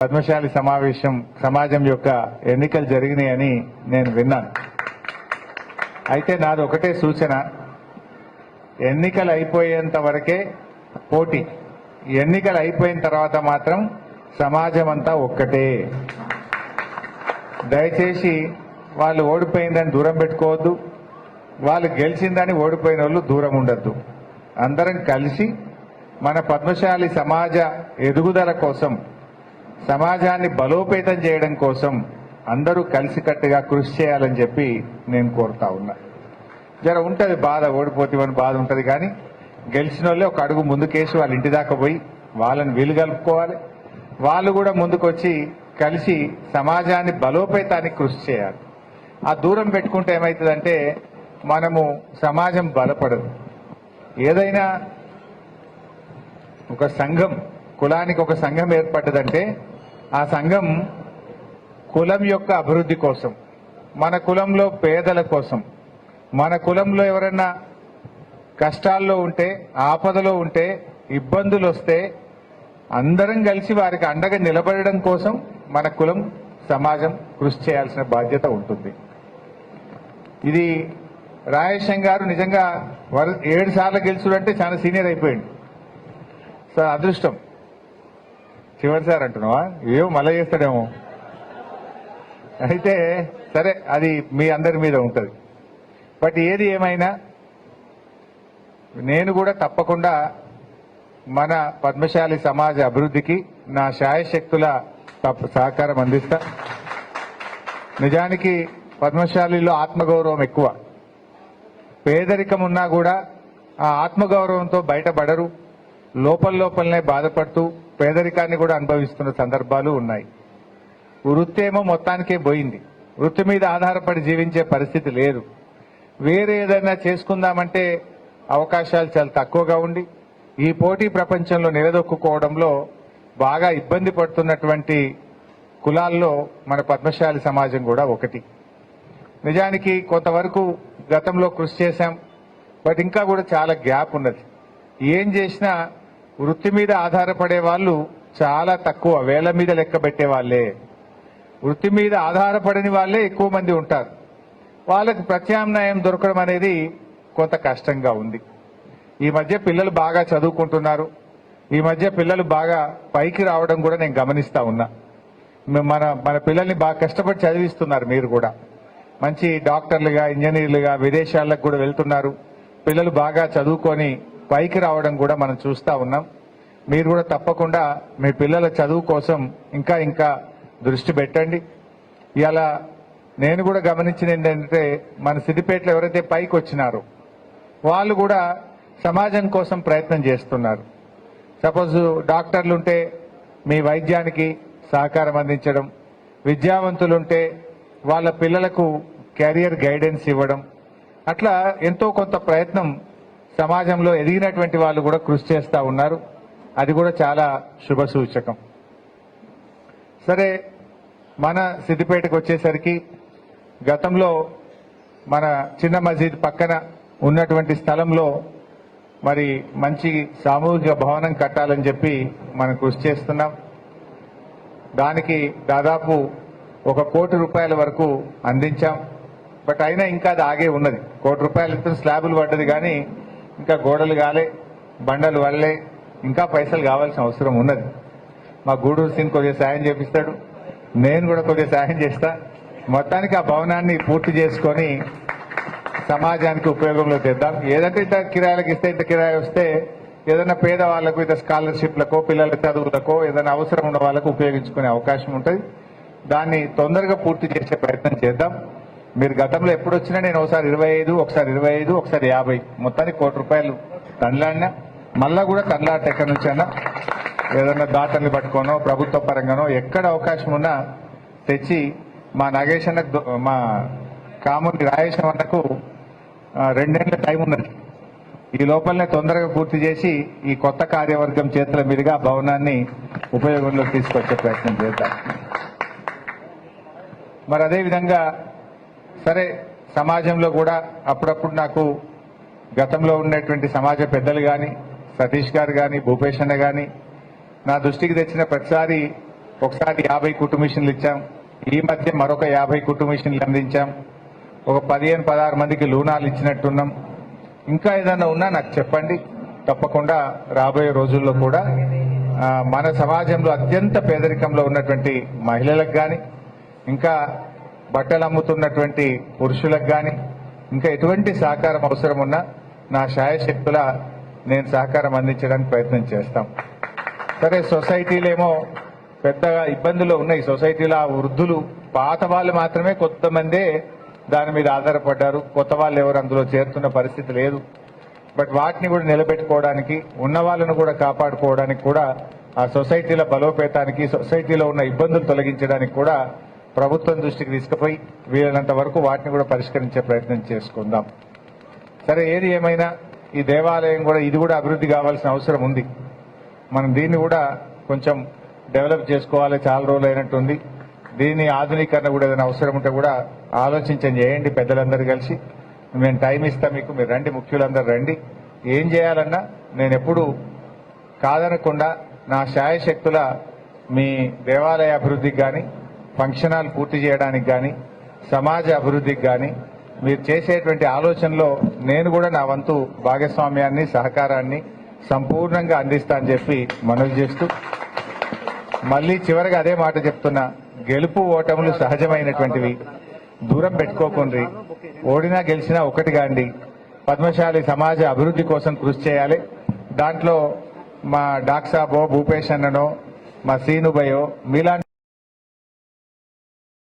పద్మశాలి సమాజం యొక్క ఎన్నికలు జరిగినాయని నేను విన్నాను. అయితే నాది ఒకటే సూచన, ఎన్నికలు అయిపోయేంత వరకే పోటీ, ఎన్నికలు అయిపోయిన తర్వాత మాత్రం సమాజం అంతా ఒక్కటే. దయచేసి వాళ్ళు ఓడిపోయిందని దూరం పెట్టుకోవద్దు, వాళ్ళు గెలిచిందని ఓడిపోయిన వాళ్ళు దూరం ఉండద్దు. అందరం కలిసి మన పద్మశాలి సమాజ ఎదుగుదల కోసం, సమాజాన్ని బలోపేతం చేయడం కోసం అందరూ కలిసికట్టుగా కృషి చేయాలని చెప్పి నేను కోరుతా ఉన్నా. జర ఉంటుంది బాధ, ఓడిపోతామని బాధ ఉంటుంది, కానీ గెలిచిన వాళ్ళే ఒక అడుగు ముందుకేసి వాళ్ళ ఇంటి దాకా పోయి వాళ్ళని వీలు కలుపుకోవాలి. వాళ్ళు కూడా ముందుకొచ్చి కలిసి సమాజాన్ని బలోపేతానికి కృషి చేయాలి. ఆ దూరం పెట్టుకుంటే ఏమవుతుందంటే మనము సమాజం బలపడదు. ఏదైనా ఒక సంఘం, కులానికి ఒక సంఘం ఏర్పడ్డదంటే ఆ సంఘం కులం యొక్క అభివృద్ధి కోసం, మన కులంలో పేదల కోసం, మన కులంలో ఎవరైనా కష్టాల్లో ఉంటే, ఆపదలో ఉంటే, ఇబ్బందులు వస్తే అందరం కలిసి వారికి అండగా నిలబడడం కోసం మన కులం, సమాజం కృషి చేయాల్సిన బాధ్యత ఉంటుంది. ఇది రాజేశం గారు నిజంగా 7 సార్లు గెలుచుడంటే చాలా సీనియర్ అయిపోయింది సార్. అదృష్టం. చివరిసారి అంటున్నావా? ఏమో మళ్ళా చేస్తాడేమో. అయితే సరే, అది మీ అందరి మీద ఉంటుంది. బట్ ఏది ఏమైనా నేను కూడా తప్పకుండా మన పద్మశాలి సమాజ అభివృద్ధికి నా శాయశక్తుల సహకారం అందిస్తా. నిజానికి పద్మశాలిలో ఆత్మగౌరవం ఎక్కువ. పేదరికం ఉన్నా కూడా ఆ ఆత్మగౌరవంతో బయటపడరు, లోపలనే బాధపడుతూ పేదరికాన్ని కూడా అనుభవిస్తున్న సందర్భాలు ఉన్నాయి. వృత్తి ఏమో మొత్తానికే పోయింది, వృత్తి మీద ఆధారపడి జీవించే పరిస్థితి లేదు. వేరే ఏదైనా చేసుకుందామంటే అవకాశాలు చాలా తక్కువగా ఉండి ఈ పోటీ ప్రపంచంలో నిలదొక్కుకోవడంలో బాగా ఇబ్బంది పడుతున్నటువంటి కులాల్లో మన పద్మశాలి సమాజం కూడా ఒకటి. నిజానికి కొంతవరకు గతంలో కృషి చేశాం, బట్ ఇంకా కూడా చాలా గ్యాప్ ఉన్నది. ఏం చేసినా వృత్తి మీద ఆధారపడే వాళ్ళు చాలా తక్కువ, వేల మీద లెక్క పెట్టే వాళ్ళే. వృత్తి మీద ఆధారపడని వాళ్ళే ఎక్కువ మంది ఉంటారు. వాళ్ళకి ప్రత్యామ్నాయం దొరకడం అనేది కొంత కష్టంగా ఉంది. ఈ మధ్య పిల్లలు బాగా చదువుకుంటున్నారు, ఈ మధ్య పిల్లలు బాగా పైకి రావడం కూడా నేను గమనిస్తా ఉన్నా. మన పిల్లల్ని బాగా కష్టపడి చదివిస్తున్నారు. మీరు కూడా మంచి డాక్టర్లుగా, ఇంజనీర్లుగా విదేశాలకు కూడా వెళ్తున్నారు. పిల్లలు బాగా చదువుకొని పైకి రావడం కూడా మనం చూస్తా ఉన్నాం. మీరు కూడా తప్పకుండా మీ పిల్లల చదువు కోసం ఇంకా దృష్టి పెట్టండి. ఇలా నేను కూడా గమనించింది ఏంటంటే మన సిద్దిపేటలో ఎవరైతే పైకి వచ్చినారో వాళ్ళు కూడా సమాజం కోసం ప్రయత్నం చేస్తున్నారు. సపోజ్ డాక్టర్లుంటే మీ వైద్యానికి సహకారం అందించడం, విద్యావంతులుంటే వాళ్ళ పిల్లలకు కెరియర్ గైడెన్స్ ఇవ్వడం, అట్లా ఎంతో కొంత ప్రయత్నం సమాజంలో ఎదిగినటువంటి వాళ్ళు కూడా కృషి చేస్తూ ఉన్నారు. అది కూడా చాలా శుభ సూచకం. సరే, మన సిద్దిపేటకు వచ్చేసరికి గతంలో మన చిన్న మసీద్ పక్కన ఉన్నటువంటి స్థలంలో మరి మంచి సామూహిక భవనం కట్టాలని చెప్పి మనం కృషి చేస్తున్నాం. దానికి దాదాపు 1 కోటి రూపాయల వరకు అందించాం. బట్ అయినా ఇంకా అది ఆగే ఉన్నది. 1 కోటి రూపాయలతో స్లాబులు పడ్డది, కానీ ఇంకా గోడలు కాలే, బండలు వల్లే, ఇంకా పైసలు కావాల్సిన అవసరం ఉన్నది. మా గూడూరు సింగ్ కొద్దిగా సాయం చేపిస్తాడు, నేను కూడా కొద్దిగా సాయం చేస్తా. మొత్తానికి ఆ భవనాన్ని పూర్తి చేసుకొని సమాజానికి ఉపయోగంలో తెద్దాం. ఏదంటే ఇంత కిరాయిలకు ఇస్తే, ఇంత కిరాయి వస్తే ఏదైనా పేదవాళ్లకు, ఇతర స్కాలర్షిప్లకో, పిల్లల చదువులకో, ఏదైనా అవసరం ఉన్న వాళ్ళకు ఉపయోగించుకునే అవకాశం ఉంటుంది. దాన్ని తొందరగా పూర్తి చేసే ప్రయత్నం చేద్దాం. మీరు గతంలో ఎప్పుడు వచ్చినా నేను ఒకసారి 25, ఒకసారి 25, ఒకసారి 50, మొత్తానికి 1 కోటి రూపాయలు తండ్లాడినా. మళ్ళా కూడా తండ్లాట ఎక్కడి నుంచైనా ఏదైనా దాతల్ని పట్టుకోనో, ప్రభుత్వ పరంగానో ఎక్కడ అవకాశం ఉన్నా తెచ్చి మా నాగేశ్ అన్నకు, మా కాముని రాజేశం అన్నకు 2 ఏళ్ల టైం ఉన్నది. ఈ లోపలనే తొందరగా పూర్తి చేసి ఈ కొత్త కార్యవర్గం చేతుల మీదుగా భవనాన్ని ఉపయోగంలోకి తీసుకొచ్చే ప్రయత్నం చేద్దాం. మరి అదేవిధంగా సరే, సమాజంలో కూడా అప్పుడప్పుడు నాకు గతంలో ఉన్నటువంటి సమాజ పెద్దలు కానీ, సతీష్ గారు కానీ, భూపేష్ అన్న కానీ నా దృష్టికి తెచ్చిన ప్రతిసారి ఒకసారి 50 కుట్టు మిషన్లు ఇచ్చాం. ఈ మధ్య మరొక 50 కుట్టు మిషన్లు అందించాం. ఒక 15-16 మందికి లూనాలు ఇచ్చినట్టున్నాం. ఇంకా ఏదైనా ఉన్నా నాకు చెప్పండి. తప్పకుండా రాబోయే రోజుల్లో కూడా మన సమాజంలో అత్యంత పేదరికంలో ఉన్నటువంటి మహిళలకు కానీ, ఇంకా బట్టలు అమ్ముతున్నటువంటి పురుషులకు కానీ, ఇంకా ఎటువంటి సహకారం అవసరం ఉన్నా నా శాయశక్తుల నేను సహకారం అందించడానికి ప్రయత్నం చేస్తాం. సరే, సొసైటీలేమో పెద్దగా ఇబ్బందులు ఉన్నాయి. సొసైటీలో ఆ వృద్ధులు పాత వాళ్ళు మాత్రమే కొంతమందే దాని మీద ఆధారపడ్డారు. కొత్త వాళ్ళు ఎవరు అందులో చేరుతున్న పరిస్థితి లేదు. బట్ వాటిని కూడా నిలబెట్టుకోవడానికి, ఉన్న వాళ్ళను కూడా కాపాడుకోవడానికి కూడా, ఆ సొసైటీల బలోపేతానికి, సొసైటీలో ఉన్న ఇబ్బందులు తొలగించడానికి కూడా ప్రభుత్వం దృష్టికి తీసుకుపోయి వీలైనంత వరకు వాటిని కూడా పరిష్కరించే ప్రయత్నం చేసుకుందాం. సరే, ఏది ఏమైనా ఈ దేవాలయం కూడా ఇది కూడా అభివృద్ధి కావాల్సిన అవసరం ఉంది. మనం దీన్ని కూడా కొంచెం డెవలప్ చేసుకోవాలి. చాలా రోజులు అయినట్టుంది. దీని ఆధునీకరణ కూడా ఏదైనా అవసరం ఉంటే కూడా ఆలోచించండి, చేయండి పెద్దలందరూ కలిసి. నేను టైం ఇస్తా మీకు, మీరు రండి, ముఖ్యులందరూ రండి. ఏం చేయాలన్నా నేను ఎప్పుడు కాదనకుండా నా శాయశక్తుల మీ దేవాలయ అభివృద్ధికి కానీ, ఫంక్షన్ హాల్ పూర్తి చేయడానికి కానీ, సమాజ అభివృద్ధికి కానీ మీరు చేసేటువంటి ఆలోచనలో నేను కూడా నా వంతు భాగస్వామ్యాన్ని, సహకారాన్ని సంపూర్ణంగా అందిస్తా అని చెప్పి మనవి చేస్తూ, మళ్ళీ చివరిగా అదే మాట చెప్తున్నా, గెలుపు ఓటములు సహజమైనటువంటివి. దూరం పెట్టుకోకుండ్రి. ఓడినా గెలిచినా ఒకటిగా అండి. పద్మశాలి సమాజ అభివృద్ధి కోసం కృషి చేయాలి. దాంట్లో మా డాక్సాబో, భూపేష్ అన్ననో, మా సీనుబయో మీలాంటి